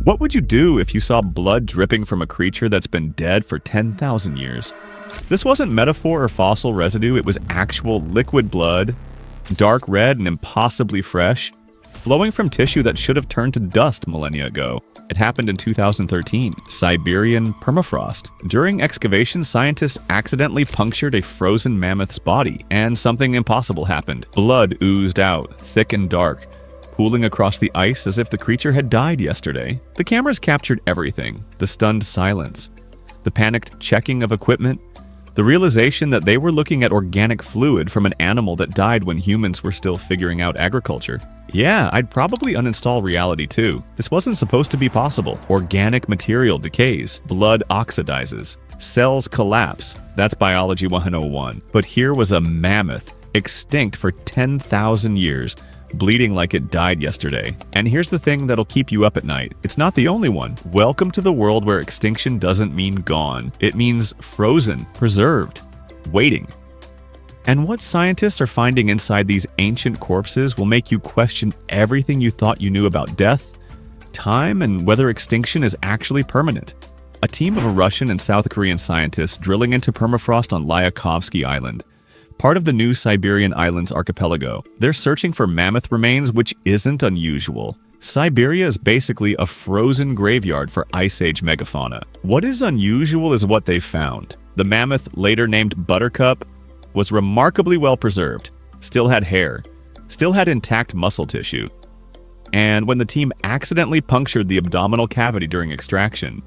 What would you do if you saw blood dripping from a creature that's been dead for 10,000 years? This wasn't metaphor or fossil residue, it was actual liquid blood, dark red and impossibly fresh, flowing from tissue that should have turned to dust millennia ago. It happened in 2013, Siberian permafrost. During excavation, scientists accidentally punctured a frozen mammoth's body, and something impossible happened. Blood oozed out, thick and dark, pooling across the ice as if the creature had died yesterday. The cameras captured everything: the stunned silence, the panicked checking of equipment, the realization that they were looking at organic fluid from an animal that died when humans were still figuring out agriculture. Yeah, I'd probably uninstall reality too. This wasn't supposed to be possible. Organic material decays, blood oxidizes, cells collapse. That's biology 101. But here was a mammoth, extinct for 10,000 years, bleeding like it died yesterday. And here's the thing that'll keep you up at night. It's not the only one. Welcome to the world where extinction doesn't mean gone. It means frozen, preserved, waiting. And what scientists are finding inside these ancient corpses will make you question everything you thought you knew about death, time, and whether extinction is actually permanent. A team of Russian and South Korean scientists drilling into permafrost on Lyakovsky Island, part of the new Siberian Islands archipelago. They're searching for mammoth remains, which isn't unusual. Siberia is basically a frozen graveyard for Ice Age megafauna. What is unusual is what they found. The mammoth, later named Buttercup, was remarkably well preserved, still had hair, still had intact muscle tissue. And when the team accidentally punctured the abdominal cavity during extraction,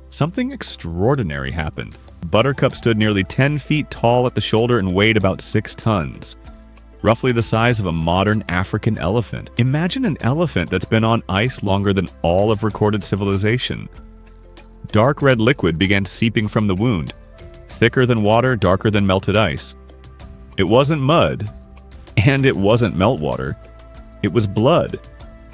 something extraordinary happened. Buttercup stood nearly 10 feet tall at the shoulder and weighed about 6 tons, roughly the size of a modern African elephant. Imagine an elephant that's been on ice longer than all of recorded civilization. Dark red liquid began seeping from the wound, thicker than water, darker than melted ice. It wasn't mud, and it wasn't meltwater. It was blood,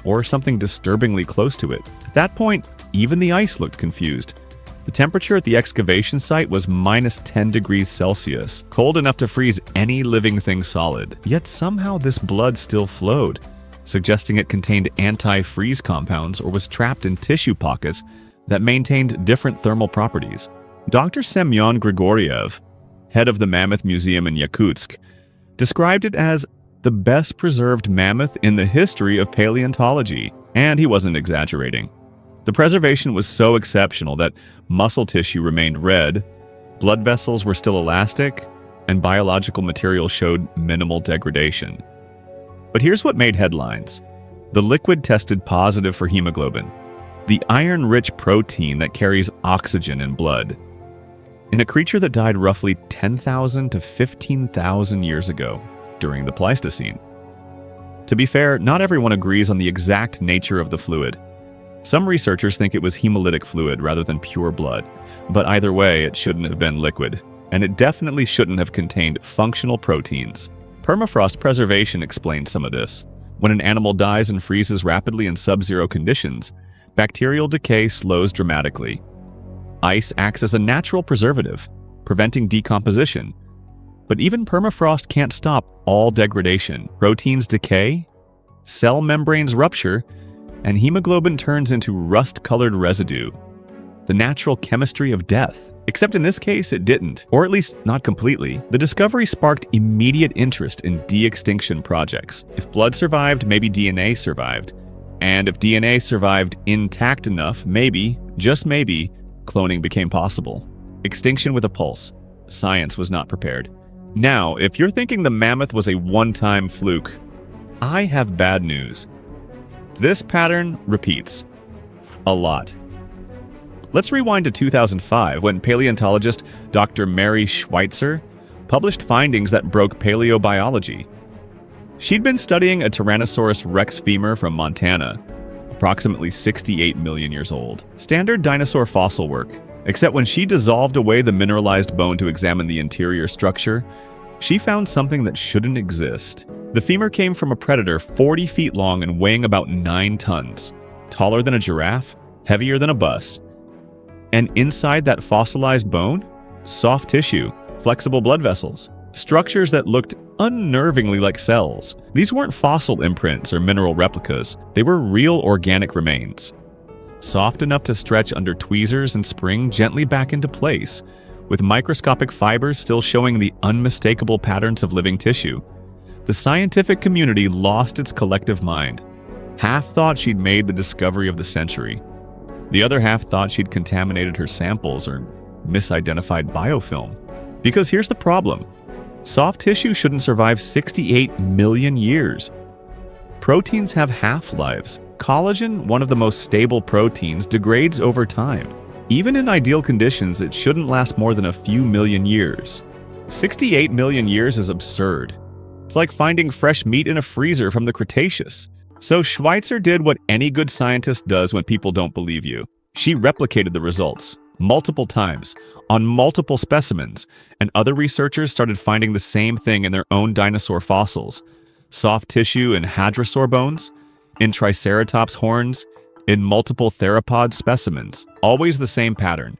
or something disturbingly close to it. At that point, even the ice looked confused. The temperature at the excavation site was minus 10 degrees Celsius, cold enough to freeze any living thing solid. Yet somehow this blood still flowed, suggesting it contained anti-freeze compounds or was trapped in tissue pockets that maintained different thermal properties. Dr. Semyon Grigoriev, head of the Mammoth Museum in Yakutsk, described it as the best preserved mammoth in the history of paleontology, and he wasn't exaggerating. The preservation was so exceptional that muscle tissue remained red, blood vessels were still elastic, and biological material showed minimal degradation. But here's what made headlines. The liquid tested positive for hemoglobin, the iron-rich protein that carries oxygen in blood, in a creature that died roughly 10,000 to 15,000 years ago during the Pleistocene. To be fair, not everyone agrees on the exact nature of the fluid. Some researchers think it was hemolytic fluid rather than pure blood, but either way, it shouldn't have been liquid, and it definitely shouldn't have contained functional proteins. Permafrost preservation explains some of this. When an animal dies and freezes rapidly in sub-zero conditions, bacterial decay slows dramatically. Ice acts as a natural preservative, preventing decomposition. But even permafrost can't stop all degradation. Proteins decay, cell membranes rupture, and hemoglobin turns into rust-colored residue, the natural chemistry of death. Except in this case, it didn't, or at least not completely. The discovery sparked immediate interest in de-extinction projects. If blood survived, maybe DNA survived. And if DNA survived intact enough, maybe, just maybe, cloning became possible. Extinction with a pulse. Science was not prepared. Now, if you're thinking the mammoth was a one-time fluke, I have bad news. This pattern repeats. A lot. Let's rewind to 2005 when paleontologist Dr. Mary Schweitzer published findings that broke paleobiology. She'd been studying a Tyrannosaurus rex femur from Montana, approximately 68 million years old. Standard dinosaur fossil work, except when she dissolved away the mineralized bone to examine the interior structure, she found something that shouldn't exist. The femur came from a predator 40 feet long and weighing about 9 tons, taller than a giraffe, heavier than a bus. And inside that fossilized bone, soft tissue, flexible blood vessels, structures that looked unnervingly like cells. These weren't fossil imprints or mineral replicas, they were real organic remains. soft enough to stretch under tweezers and spring gently back into place, with microscopic fibers still showing the unmistakable patterns of living tissue. The scientific community lost its collective mind. Half thought she'd made the discovery of the century. The other half thought she'd contaminated her samples or misidentified biofilm. Because here's the problem. Soft tissue shouldn't survive 68 million years. Proteins have half-lives. Collagen, one of the most stable proteins, degrades over time. Even in ideal conditions, it shouldn't last more than a few million years. 68 million years is absurd. It's like finding fresh meat in a freezer from the Cretaceous. So Schweitzer did what any good scientist does when people don't believe you. She replicated the results multiple times, on multiple specimens, and other researchers started finding the same thing in their own dinosaur fossils. Soft tissue in hadrosaur bones, in triceratops horns, in multiple theropod specimens. Always the same pattern.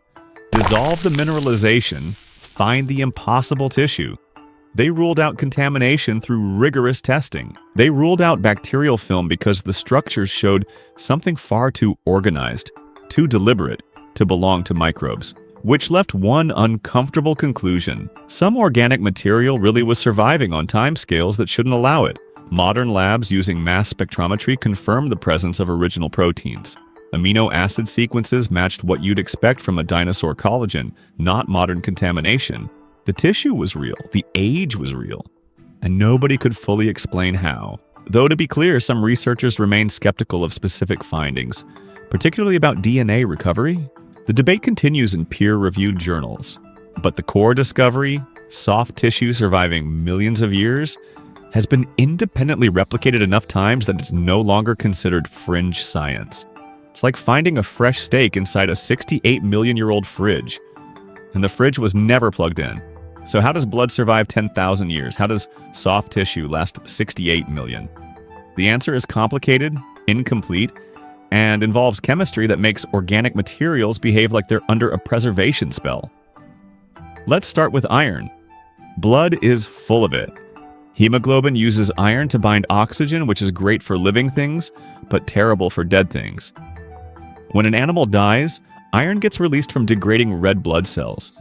Dissolve the mineralization, find the impossible tissue. They ruled out contamination through rigorous testing. They ruled out bacterial film because the structures showed something far too organized, too deliberate, to belong to microbes. Which left one uncomfortable conclusion. Some organic material really was surviving on timescales that shouldn't allow it. Modern labs using mass spectrometry confirmed the presence of original proteins. Amino acid sequences matched what you'd expect from a dinosaur collagen, not modern contamination. The tissue was real, the age was real, and nobody could fully explain how. Though to be clear, some researchers remain skeptical of specific findings, particularly about DNA recovery. The debate continues in peer-reviewed journals. But the core discovery, soft tissue surviving millions of years, has been independently replicated enough times that it's no longer considered fringe science. It's like finding a fresh steak inside a 68 million-year-old fridge. And the fridge was never plugged in. So how does blood survive 10,000 years? How does soft tissue last 68 million? The answer is complicated, incomplete, and involves chemistry that makes organic materials behave like they're under a preservation spell. Let's start with iron. Blood is full of it. Hemoglobin uses iron to bind oxygen, which is great for living things, but terrible for dead things. When an animal dies, iron gets released from degrading red blood cells.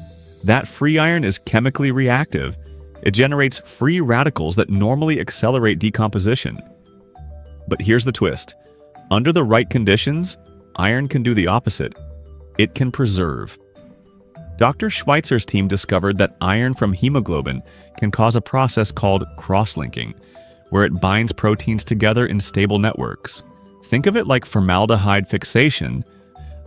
That free iron is chemically reactive. It generates free radicals that normally accelerate decomposition. But here's the twist. Under the right conditions, iron can do the opposite. It can preserve. Dr. Schweitzer's team discovered that iron from hemoglobin can cause a process called cross-linking, where it binds proteins together in stable networks. Think of it like formaldehyde fixation,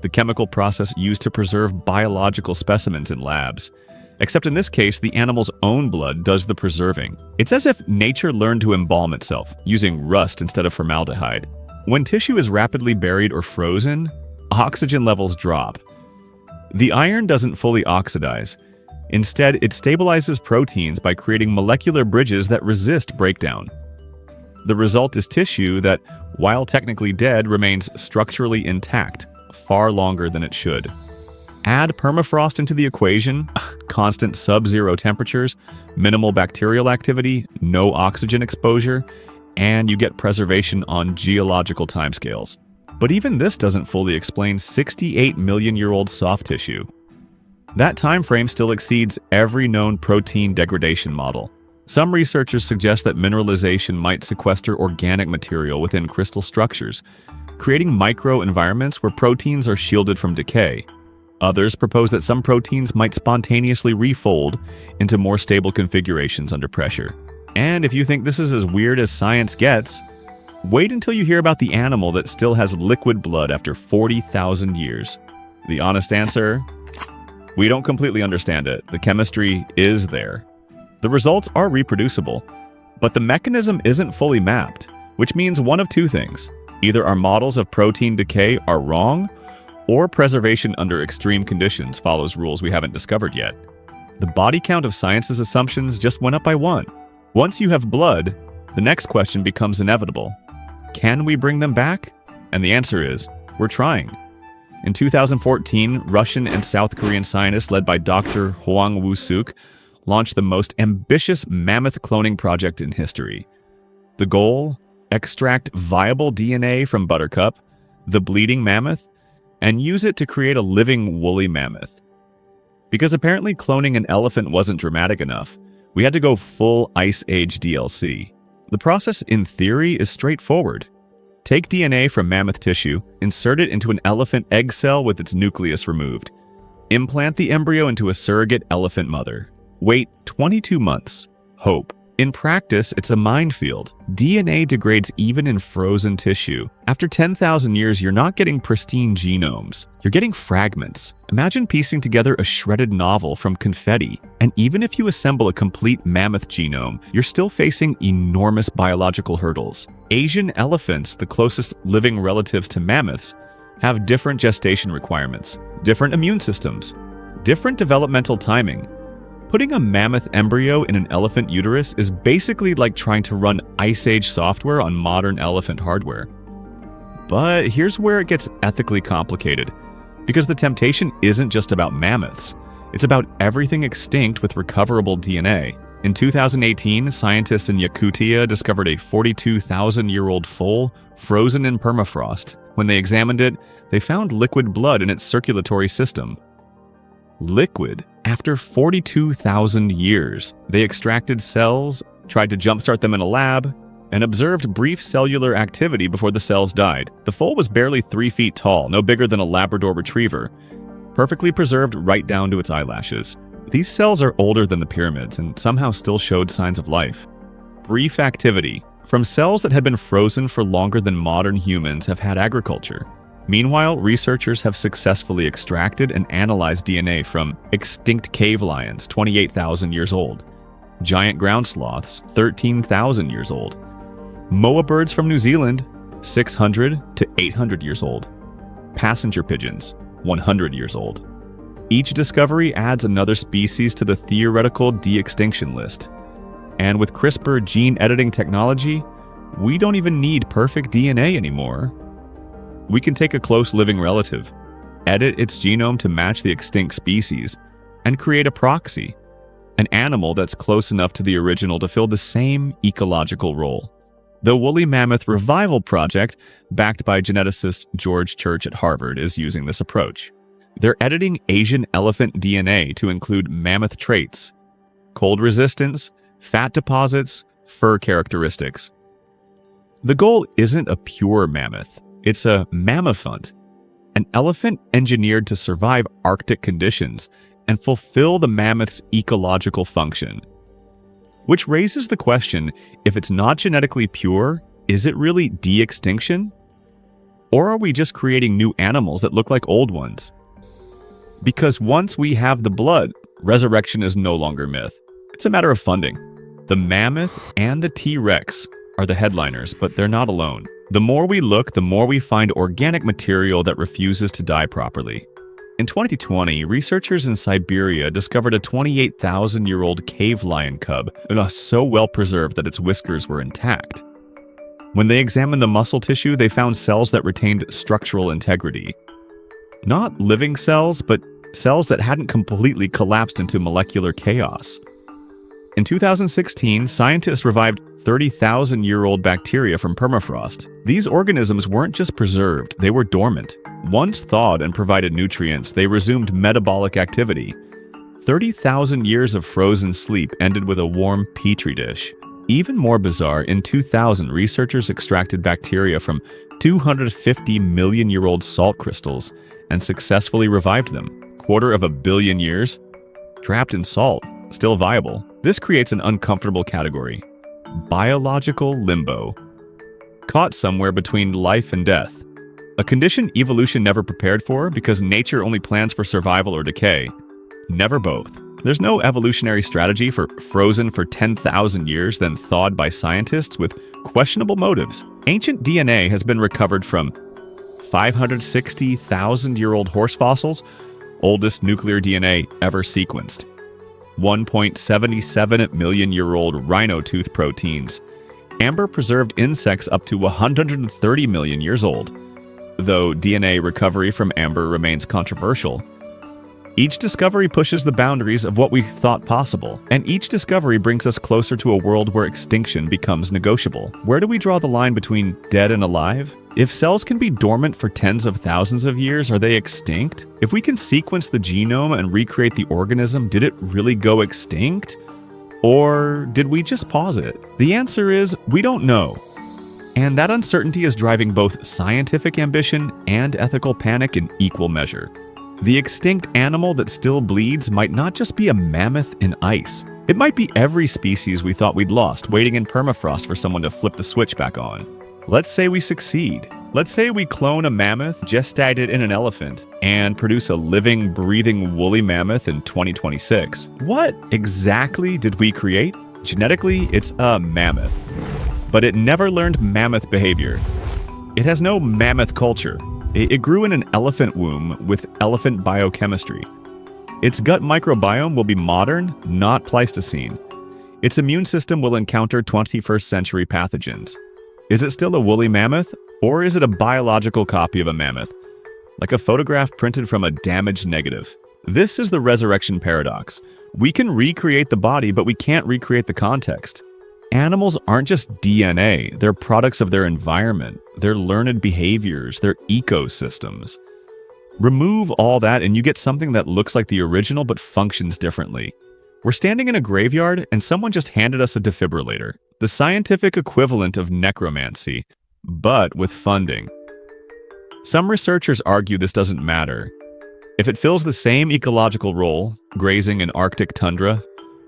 the chemical process used to preserve biological specimens in labs. Except in this case, the animal's own blood does the preserving. It's as if nature learned to embalm itself, using rust instead of formaldehyde. When tissue is rapidly buried or frozen, oxygen levels drop. The iron doesn't fully oxidize. Instead, it stabilizes proteins by creating molecular bridges that resist breakdown. The result is tissue that, while technically dead, remains structurally intact, far longer than it should. Add permafrost into the equation, constant sub-zero temperatures, minimal bacterial activity, no oxygen exposure, and you get preservation on geological timescales. But even this doesn't fully explain 68 million-year-old soft tissue. That time frame still exceeds every known protein degradation model. Some researchers suggest that mineralization might sequester organic material within crystal structures, creating microenvironments where proteins are shielded from decay. Others propose that some proteins might spontaneously refold into more stable configurations under pressure. And if you think this is as weird as science gets, wait until you hear about the animal that still has liquid blood after 40,000 years. The honest answer? We don't completely understand it. The chemistry is there. The results are reproducible, but the mechanism isn't fully mapped, which means one of two things. Either our models of protein decay are wrong, or preservation under extreme conditions follows rules we haven't discovered yet. The body count of science's assumptions just went up by one. Once you have blood, the next question becomes inevitable. Can we bring them back? And the answer is, we're trying. In 2014, Russian and South Korean scientists led by Dr. Hwang Woo-suk launched the most ambitious mammoth cloning project in history. The goal? Extract viable DNA from Buttercup, the bleeding mammoth, and use it to create a living woolly mammoth. Because apparently cloning an elephant wasn't dramatic enough, we had to go full Ice Age DLC. The process, in theory, is straightforward. Take DNA from mammoth tissue, insert it into an elephant egg cell with its nucleus removed. Implant the embryo into a surrogate elephant mother. Wait 22 months. Hope. In practice, it's a minefield. DNA degrades even in frozen tissue. After 10,000 years, you're not getting pristine genomes. You're getting fragments. Imagine piecing together a shredded novel from confetti. And even if you assemble a complete mammoth genome, you're still facing enormous biological hurdles. Asian elephants, the closest living relatives to mammoths, have different gestation requirements, different immune systems, different developmental timing. Putting a mammoth embryo in an elephant uterus is basically like trying to run Ice Age software on modern elephant hardware. But here's where it gets ethically complicated, because the temptation isn't just about mammoths. It's about everything extinct with recoverable DNA. In 2018, scientists in Yakutia discovered a 42,000-year-old foal frozen in permafrost. When they examined it, they found liquid blood in its circulatory system. Liquid. After 42,000 years, they extracted cells, tried to jumpstart them in a lab, and observed brief cellular activity before the cells died. The foal was barely 3 feet tall, no bigger than a Labrador retriever, perfectly preserved right down to its eyelashes. These cells are older than the pyramids and somehow still showed signs of life. Brief activity. From cells that had been frozen for longer than modern humans have had agriculture. Meanwhile, researchers have successfully extracted and analyzed DNA from extinct cave lions, 28,000 years old, giant ground sloths, 13,000 years old, moa birds from New Zealand, 600 to 800 years old, passenger pigeons, 100 years old. Each discovery adds another species to the theoretical de-extinction list. And with CRISPR gene editing technology, we don't even need perfect DNA anymore. We can take a close living relative, edit its genome to match the extinct species, and create a proxy, an animal that's close enough to the original to fill the same ecological role. The Woolly Mammoth Revival Project, backed by geneticist George Church at Harvard, is using this approach. They're editing Asian elephant DNA to include mammoth traits, cold resistance, fat deposits, fur characteristics. The goal isn't a pure mammoth. It's a mammophant, an elephant engineered to survive Arctic conditions and fulfill the mammoth's ecological function. Which raises the question, if it's not genetically pure, is it really de-extinction? Or are we just creating new animals that look like old ones? Because once we have the blood, resurrection is no longer myth. It's a matter of funding. The mammoth and the T-Rex are the headliners, but they're not alone. The more we look, the more we find organic material that refuses to die properly. In 2020, researchers in Siberia discovered a 28,000-year-old cave lion cub, so well preserved that its whiskers were intact. When they examined the muscle tissue, they found cells that retained structural integrity. Not living cells, but cells that hadn't completely collapsed into molecular chaos. In 2016, scientists revived 30,000-year-old bacteria from permafrost. These organisms weren't just preserved, they were dormant. Once thawed and provided nutrients, they resumed metabolic activity. 30,000 years of frozen sleep ended with a warm petri dish. Even more bizarre, in 2000, researchers extracted bacteria from 250-million-year-old salt crystals and successfully revived them. 250 million years? Trapped in salt, still viable. This creates an uncomfortable category. Biological limbo. Caught somewhere between life and death. A condition evolution never prepared for because nature only plans for survival or decay. Never both. There's no evolutionary strategy for frozen for 10,000 years then thawed by scientists with questionable motives. Ancient DNA has been recovered from 560,000-year-old horse fossils, oldest nuclear DNA ever sequenced. 1.77 million-year-old rhino tooth proteins. Amber-preserved insects up to 130 million years old, though DNA recovery from amber remains controversial. Each discovery pushes the boundaries of what we thought possible, and each discovery brings us closer to a world where extinction becomes negotiable. Where do we draw the line between dead and alive? If cells can be dormant for tens of thousands of years, are they extinct? If we can sequence the genome and recreate the organism, did it really go extinct? Or did we just pause it? The answer is, we don't know. And that uncertainty is driving both scientific ambition and ethical panic in equal measure. The extinct animal that still bleeds might not just be a mammoth in ice. It might be every species we thought we'd lost, waiting in permafrost for someone to flip the switch back on. Let's say we succeed. Let's say we clone a mammoth, gestate it in an elephant, and produce a living, breathing, woolly mammoth in 2026. What exactly did we create? Genetically, it's a mammoth. But it never learned mammoth behavior. It has no mammoth culture. It grew in an elephant womb with elephant biochemistry. Its gut microbiome will be modern, not Pleistocene. Its immune system will encounter 21st century pathogens. Is it still a woolly mammoth, or is it a biological copy of a mammoth, like a photograph printed from a damaged negative? This is the resurrection paradox. We can recreate the body, but we can't recreate the context. Animals aren't just DNA, they're products of their environment, their learned behaviors, their ecosystems. Remove all that and you get something that looks like the original but functions differently. We're standing in a graveyard and someone just handed us a defibrillator, the scientific equivalent of necromancy, but with funding. Some researchers argue this doesn't matter. If it fills the same ecological role, grazing in Arctic tundra,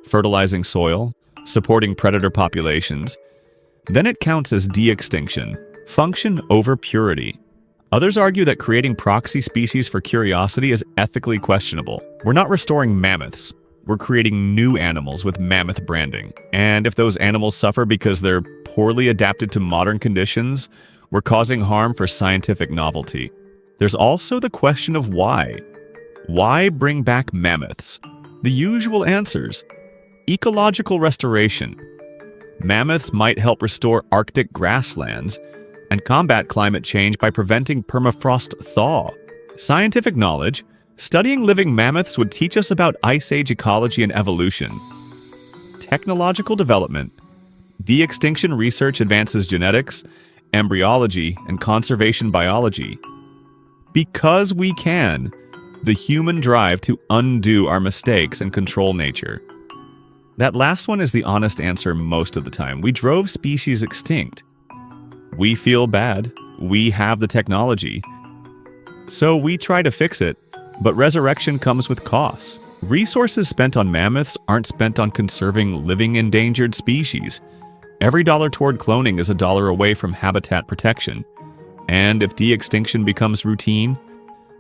fertilizing soil, supporting predator populations, then it counts as de-extinction, function over purity. Others argue that creating proxy species for curiosity is ethically questionable. We're not restoring mammoths. We're creating new animals with mammoth branding. And if those animals suffer because they're poorly adapted to modern conditions, we're causing harm for scientific novelty. There's also the question of why. Why bring back mammoths? The usual answers. Ecological restoration. Mammoths might help restore Arctic grasslands and combat climate change by preventing permafrost thaw. Scientific knowledge. Studying living mammoths would teach us about Ice Age ecology and evolution. Technological development. De-extinction research advances genetics, embryology, and conservation biology. Because we can, the human drive to undo our mistakes and control nature. That last one is the honest answer most of the time. We drove species extinct. We feel bad. We have the technology. So we try to fix it, but resurrection comes with costs. Resources spent on mammoths aren't spent on conserving living endangered species. Every dollar toward cloning is a dollar away from habitat protection. And if de-extinction becomes routine,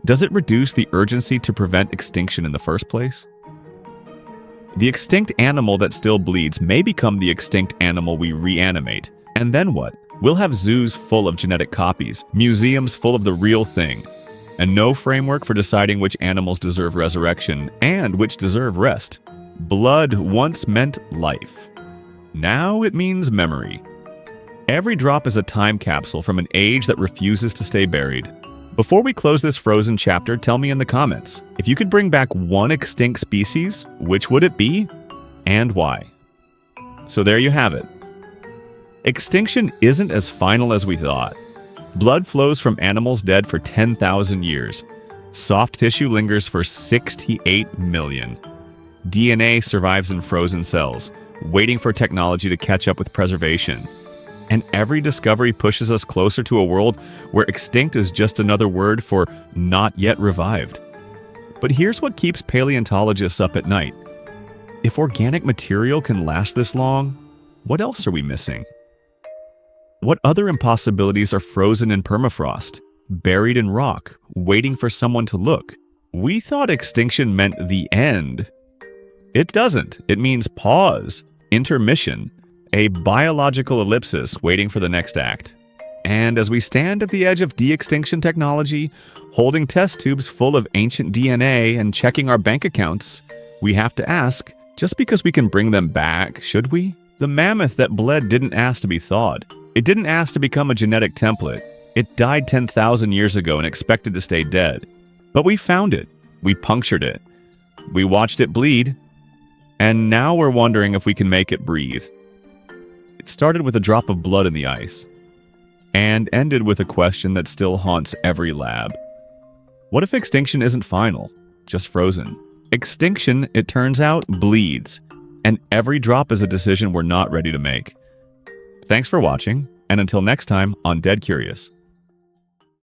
does it reduce the urgency to prevent extinction in the first place? The extinct animal that still bleeds may become the extinct animal we reanimate. And then what? We'll have zoos full of genetic copies, museums full of the real thing, and no framework for deciding which animals deserve resurrection and which deserve rest. Blood once meant life. Now it means memory. Every drop is a time capsule from an age that refuses to stay buried. Before we close this frozen chapter, tell me in the comments, if you could bring back one extinct species, which would it be and why? So there you have it. Extinction isn't as final as we thought. Blood flows from animals dead for 10,000 years. Soft tissue lingers for 68 million. DNA survives in frozen cells, waiting for technology to catch up with preservation. And every discovery pushes us closer to a world where extinct is just another word for not yet revived. But here's what keeps paleontologists up at night. If organic material can last this long, what else are we missing? What other impossibilities are frozen in permafrost, buried in rock, waiting for someone to look? We thought extinction meant the end. It doesn't. It means pause, intermission, a biological ellipsis waiting for the next act. And as we stand at the edge of de-extinction technology, holding test tubes full of ancient DNA and checking our bank accounts, we have to ask, just because we can bring them back, should we? The mammoth that bled didn't ask to be thawed. It didn't ask to become a genetic template. It died 10,000 years ago and expected to stay dead. But we found it. We punctured it. we watched it bleed, and now we're wondering if we can make it breathe. It started with a drop of blood in the ice, and ended with a question that still haunts every lab. What if extinction isn't final, just frozen? Extinction, it turns out, bleeds, and every drop is a decision we're not ready to make. Thanks for watching, and until next time on Dead Curious.